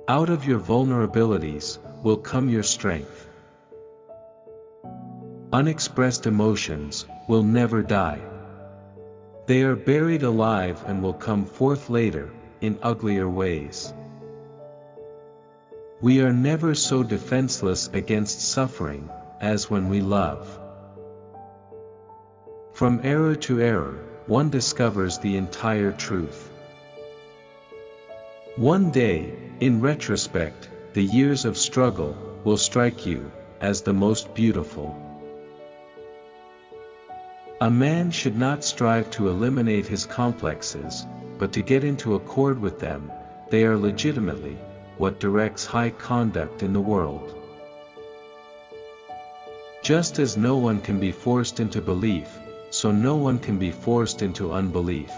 Out of your vulnerabilities will come your strength. Unexpressed emotions will never die. They are buried alive and will come forth later, in uglier ways. We are never so defenseless against suffering, as when we love. From error to error, one discovers the entire truth. One day, in retrospect, the years of struggle will strike you as the most beautiful. A man should not strive to eliminate his complexes, but to get into accord with them. They are legitimately what directs high conduct in the world. Just as no one can be forced into belief, so no one can be forced into unbelief.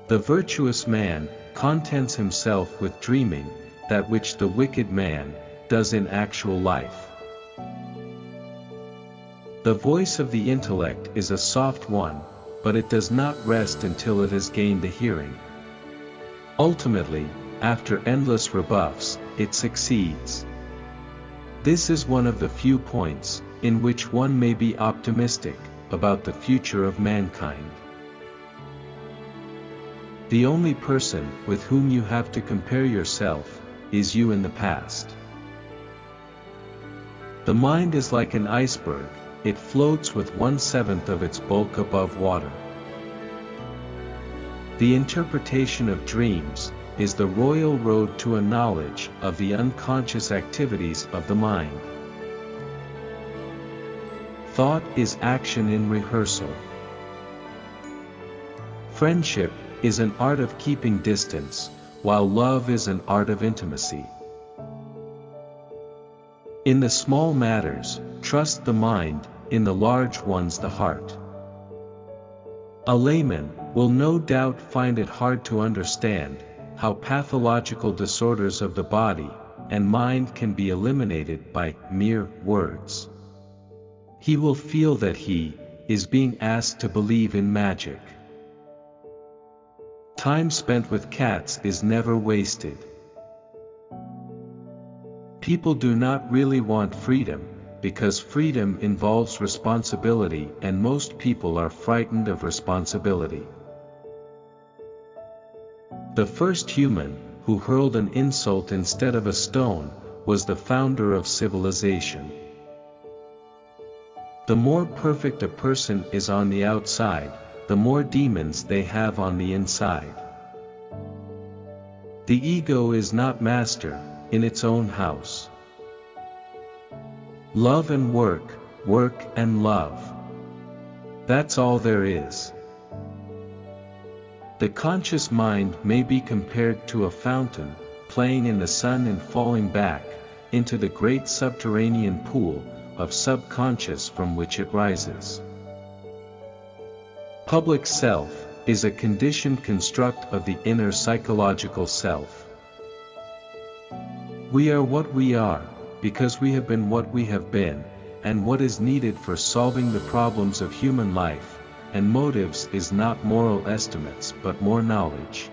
The virtuous man contents himself with dreaming that which the wicked man does in actual life. The voice of the intellect is a soft one, but it does not rest until it has gained the hearing. Ultimately, after endless rebuffs, it succeeds. This is one of the few points in which one may be optimistic about the future of mankind. The only person with whom you have to compare yourself is you in the past. The mind is like an iceberg. It floats with 1/7 of its bulk above water. The interpretation of dreams is the royal road to a knowledge of the unconscious activities of the mind. Thought is action in rehearsal. Friendship is an art of keeping distance, while love is an art of intimacy. In the small matters, trust the mind, in the large ones the heart. A layman will no doubt find it hard to understand how pathological disorders of the body and mind can be eliminated by mere words. He will feel that he is being asked to believe in magic. Time spent with cats is never wasted. People do not really want freedom, because freedom involves responsibility, and most people are frightened of responsibility. The first human who hurled an insult instead of a stone was the founder of civilization. The more perfect a person is on the outside, the more demons they have on the inside. The ego is not master in its own house. Love and work, work and love. That's all there is. The conscious mind may be compared to a fountain, playing in the sun and falling back into the great subterranean pool of subconscious from which it rises. Public self is a conditioned construct of the inner psychological self. We are what we are, because we have been what we have been, and what is needed for solving the problems of human life and motives is not moral estimates but more knowledge.